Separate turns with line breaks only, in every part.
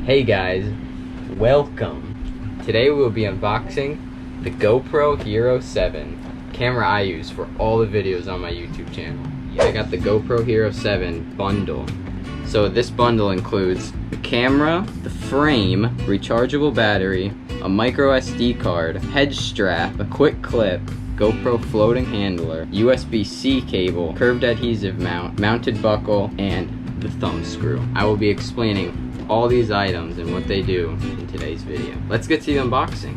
Hey guys, welcome. Today we'll be unboxing the GoPro Hero 7 camera I use for all the videos on my YouTube channel. I got the GoPro Hero 7 bundle. So this bundle includes the camera, the frame, rechargeable battery, a micro SD card, head strap, a quick clip, GoPro floating handler, USB-C cable, curved adhesive mount, mounted buckle, and the thumb screw. I will be explaining all these items and what they do in today's video. Let's get to the unboxing.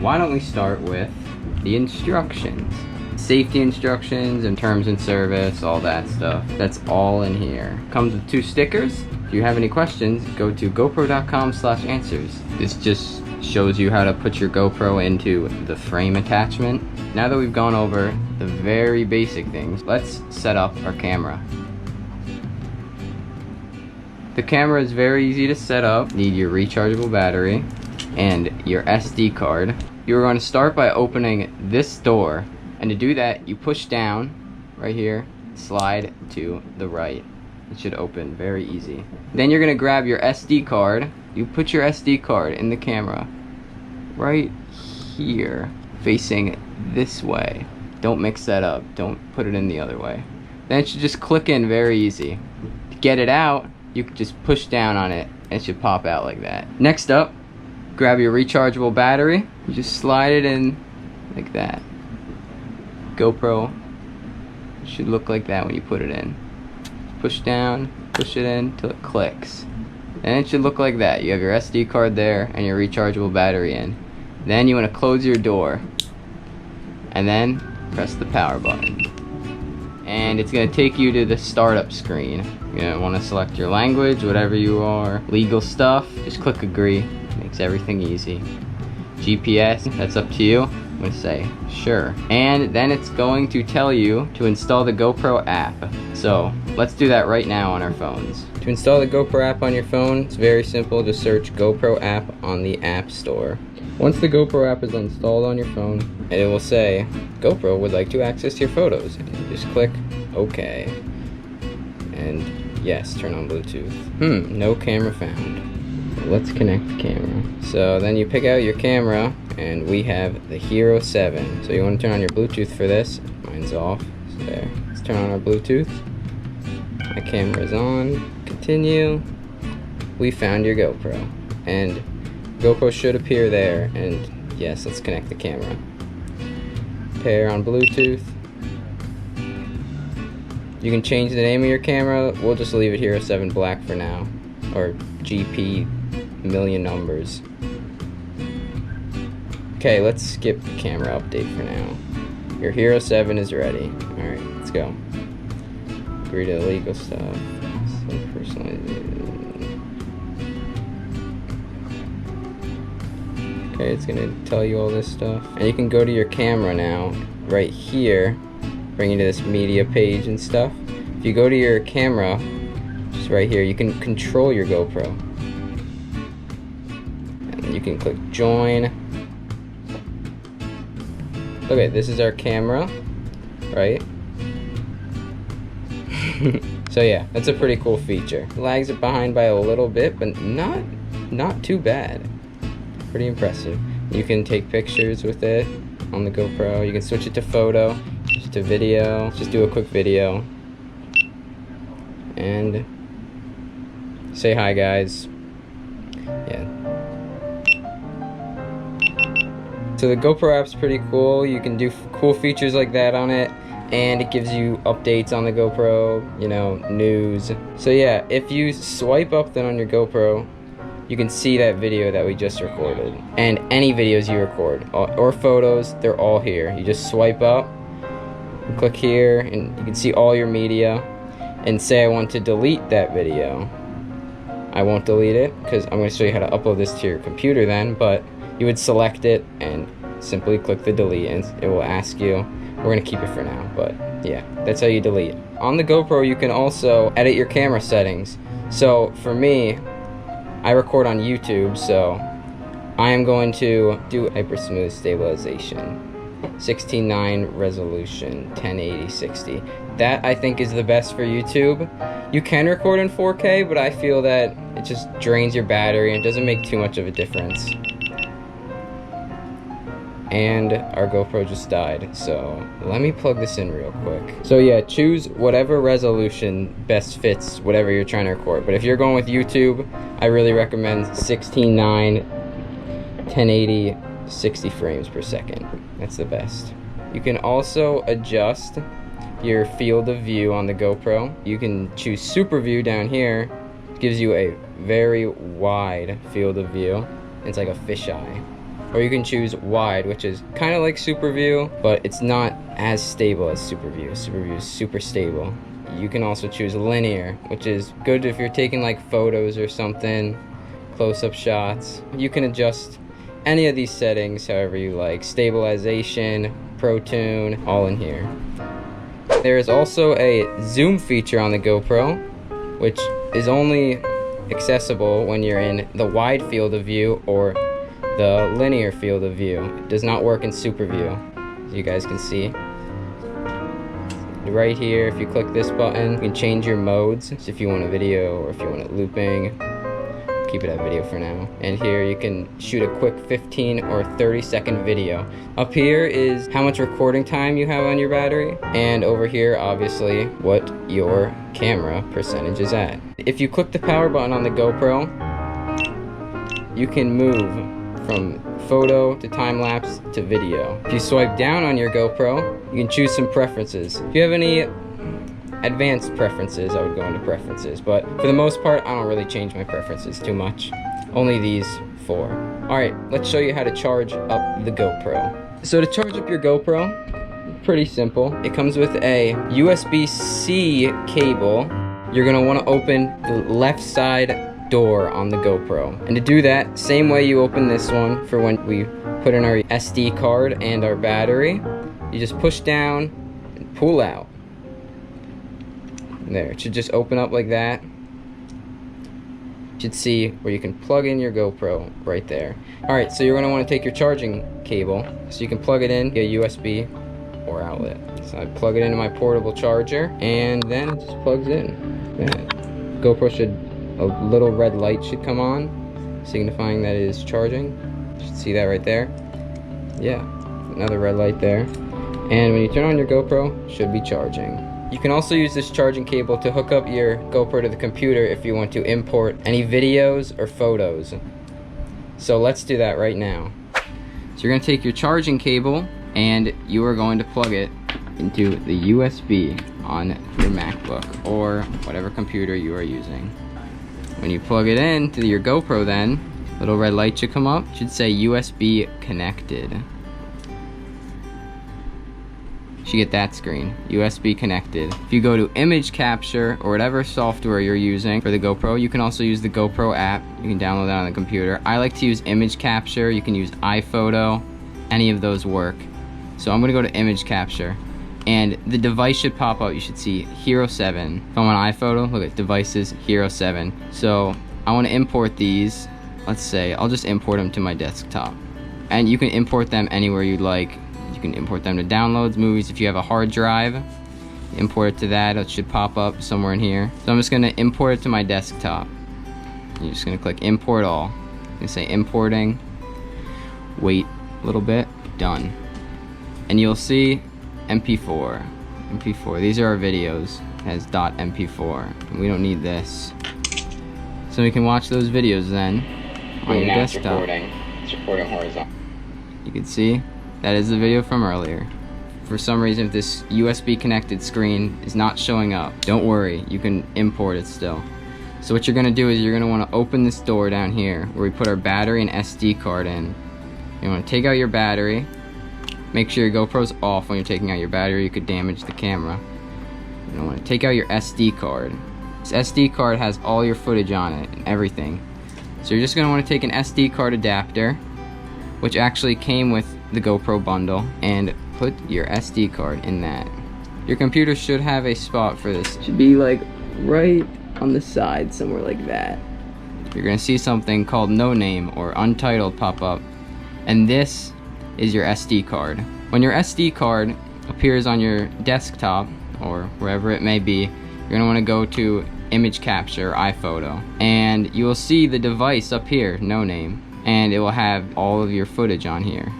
Why don't we start with the instructions? Safety instructions and terms and service, all that stuff. That's all in here. Comes with 2 stickers. If you have any questions, go to gopro.com/answers. This just shows you how to put your GoPro into the frame attachment. Now that we've gone over the very basic things, let's set up our camera. The camera is very easy to set up. Need your rechargeable battery and your SD card. You're going to start by opening this door, and to do that you push down right here, slide to the right. It should open very easy. Then you're going to grab your SD card. You put your SD card in the camera right here, facing this way. Don't mix that up. Don't put it in the other way. Then it should just click in very easy. To get it out, you can just push down on it and it should pop out like that. Next up, grab your rechargeable battery. You just slide it in like that. GoPro should look like that when you put it in. Push down, push it in till it clicks. And it should look like that. You have your SD card there and your rechargeable battery in. Then you want to close your door. And then press the power button. And it's going to take you to the startup screen. You're going to want to select your language, whatever you are. Legal stuff, just click agree. Makes everything easy. GPS, that's up to you. I'm going to say sure. And then it's going to tell you to install the GoPro app. So let's do that right now on our phones. To install the GoPro app on your phone, it's very simple. Just search GoPro app on the App Store. Once the GoPro app is installed on your phone, and it will say GoPro would like to access your photos, and you just click OK. And yes, turn on Bluetooth. No camera found. Let's connect the camera. So then you pick out your camera, and we have the Hero 7. So you want to turn on your Bluetooth for this. Mine's off. So there. Let's turn on our Bluetooth. My camera's on. Continue. We found your GoPro. And GoPro should appear there. And yes, let's connect the camera. Pair on Bluetooth. You can change the name of your camera. We'll just leave it Hero 7 Black for now. Or GP million numbers. Okay, let's skip the camera update for now. Your Hero 7 is ready. Alright, let's go. Agree to the legal stuff. Some personalized. Okay, it's gonna tell you all this stuff. And you can go to your camera now, right here, bring you to this media page and stuff. If you go to your camera, just right here, you can control your GoPro. And you can click join. Okay, this is our camera, right? So yeah, that's a pretty cool feature. Lags it behind by a little bit, but not too bad. Pretty impressive. You can take pictures with it on the GoPro. You can switch it to photo, just to video. Just do a quick video. And say hi, guys. Yeah. So the GoPro app's pretty cool. You can do cool features like that on it, and it gives you updates on the GoPro, you know, news. So yeah, if you swipe up then on your GoPro, you can see that video that we just recorded. And any videos you record, or photos, they're all here. You just swipe up, click here, and you can see all your media. And say I want to delete that video. I won't delete it, because I'm going to show you how to upload this to your computer then, but you would select it and simply click the delete, and it will ask you. We're going to keep it for now, but yeah, that's how you delete. On the GoPro, you can also edit your camera settings. So for me, I record on YouTube, so I am going to do hyper smooth stabilization. 16:9 resolution, 1080/60. That I think is the best for YouTube. You can record in 4K, but I feel that it just drains your battery and doesn't make too much of a difference. And our GoPro just died, so let me plug this in real quick. So yeah, choose whatever resolution best fits whatever you're trying to record. But if you're going with YouTube, I really recommend 16:9, 1080, 60 frames per second. That's the best. You can also adjust your field of view on the GoPro. You can choose super view down here. It gives you a very wide field of view. It's like a fisheye. Or you can choose wide, which is kind of like super view, but it's not as stable as super view. Super view is super stable. You can also choose linear, which is good if you're taking like photos or something, close-up shots. You can adjust any of these settings however you like. Stabilization, Pro Tune, all in here. There is also a zoom feature on the GoPro, which is only accessible when you're in the wide field of view or the linear field of view. It does not work in super view, as you guys can see. Right here, if you click this button, you can change your modes. So if you want a video or if you want it looping, keep it at video for now. And here you can shoot a quick 15 or 30-second video. Up here is how much recording time you have on your battery, and over here obviously what your camera percentage is at. If you click the power button on the GoPro, you can move from photo to time-lapse to video. If you swipe down on your GoPro, you can choose some preferences. If you have any advanced preferences, I would go into preferences, but for the most part I don't really change my preferences too much. Only these four. Alright, let's show you how to charge up the GoPro. So to charge up your GoPro, pretty simple. It comes with a USB-C cable. You're gonna want to open the left side door on the GoPro, and to do that, same way you open this one for when we put in our SD card and our battery, you just push down and pull out. There, it should just open up like that. You should see where you can plug in your GoPro right there. Alright, so you're going to want to take your charging cable, so you can plug it in, get a USB or outlet. So I plug it into my portable charger, and then it just plugs in. Yeah. GoPro a little red light should come on, signifying that it is charging. You should see that right there. Yeah, another red light there. And when you turn on your GoPro, it should be charging. You can also use this charging cable to hook up your GoPro to the computer if you want to import any videos or photos. So let's do that right now. So you're going to take your charging cable and you are going to plug it into the USB on your MacBook or whatever computer you are using. When you plug it in to your GoPro, then little red light should come up. It should say USB connected. You should get that screen, USB connected. If you go to image capture or whatever software you're using for the GoPro, you can also use the GoPro app. You can download that on the computer. I like to use image capture. You can use iPhoto. Any of those work. So I'm gonna go to image capture. And the device should pop up. You should see Hero 7. If I'm on iPhoto, look at devices, Hero 7. So I want to import these. Let's say I'll just import them to my desktop. And you can import them anywhere you'd like. You can import them to downloads, movies. If you have a hard drive, import it to that. It should pop up somewhere in here. So I'm just going to import it to my desktop. You're just going to click import all. I'm going to say importing. Wait a little bit. Done. And you'll see MP4. These are our videos. It has .mp4. We don't need this. So we can watch those videos then on your desktop. It's recording horizontal. You can see that is the video from earlier. For some reason, if this USB connected screen is not showing up, don't worry, you can import it still. So what you're gonna do is you're gonna wanna open this door down here where we put our battery and SD card in. You wanna take out your battery. Make sure your GoPro's off when you're taking out your battery. You could damage the camera. You want to take out your SD card. This SD card has all your footage on it and everything. So you're just going to want to take an SD card adapter, which actually came with the GoPro bundle, and put your SD card in that. Your computer should have a spot for this. It should be like right on the side, somewhere like that. you're gonna see something called no name or untitled pop up, and this is your SD card. When your SD card appears on your desktop or wherever it may be, you're gonna wanna go to image capture, iPhoto, and you will see the device up here, no name, and it will have all of your footage on here.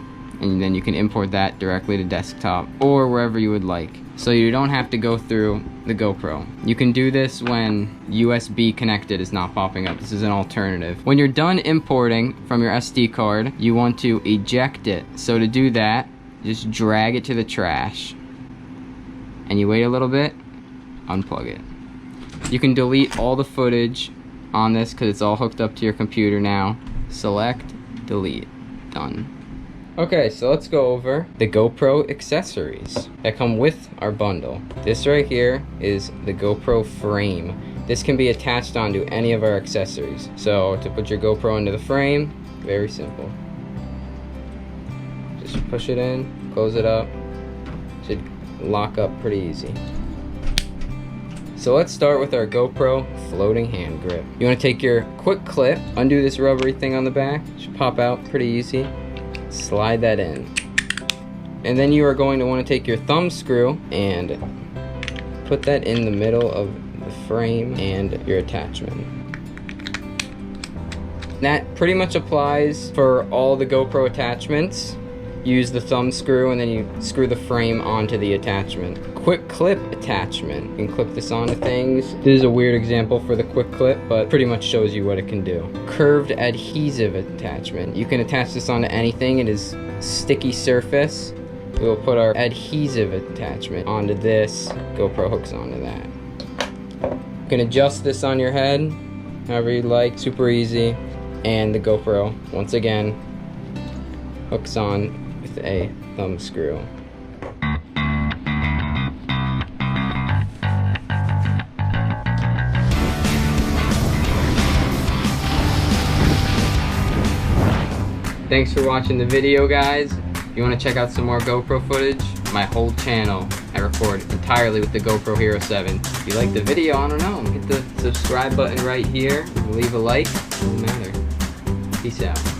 And then you can import that directly to desktop or wherever you would like. So you don't have to go through the GoPro. You can do this when USB connected is not popping up. This is an alternative. When you're done importing from your SD card, you want to eject it. So to do that, just drag it to the trash. And you wait a little bit, unplug it. You can delete all the footage on this because it's all hooked up to your computer now. Select, delete, done. Okay, so let's go over the GoPro accessories that come with our bundle. This right here is the GoPro frame. This can be attached onto any of our accessories. So to put your GoPro into the frame, very simple. Just push it in, close it up. Should lock up pretty easy. So let's start with our GoPro floating hand grip. You want to take your quick clip, undo this rubbery thing on the back. It should pop out pretty easy. Slide that in, and then you are going to want to take your thumb screw and put that in the middle of the frame and your attachment. That pretty much applies for all the GoPro attachments. Use the thumb screw and then you screw the frame onto the attachment. Quick clip attachment. You can clip this onto things. This is a weird example for the quick clip, but pretty much shows you what it can do. Curved adhesive attachment. You can attach this onto anything. It is sticky surface. We will put our adhesive attachment onto this. GoPro hooks onto that. You can adjust this on your head however you'd like. Super easy. And the GoPro, once again, hooks on with a thumb screw. Thanks for watching the video, guys. If you want to check out some more GoPro footage, my whole channel, I record entirely with the GoPro Hero 7. If you like the video, I don't know, hit the subscribe button right here. Leave a like, doesn't matter. Peace out.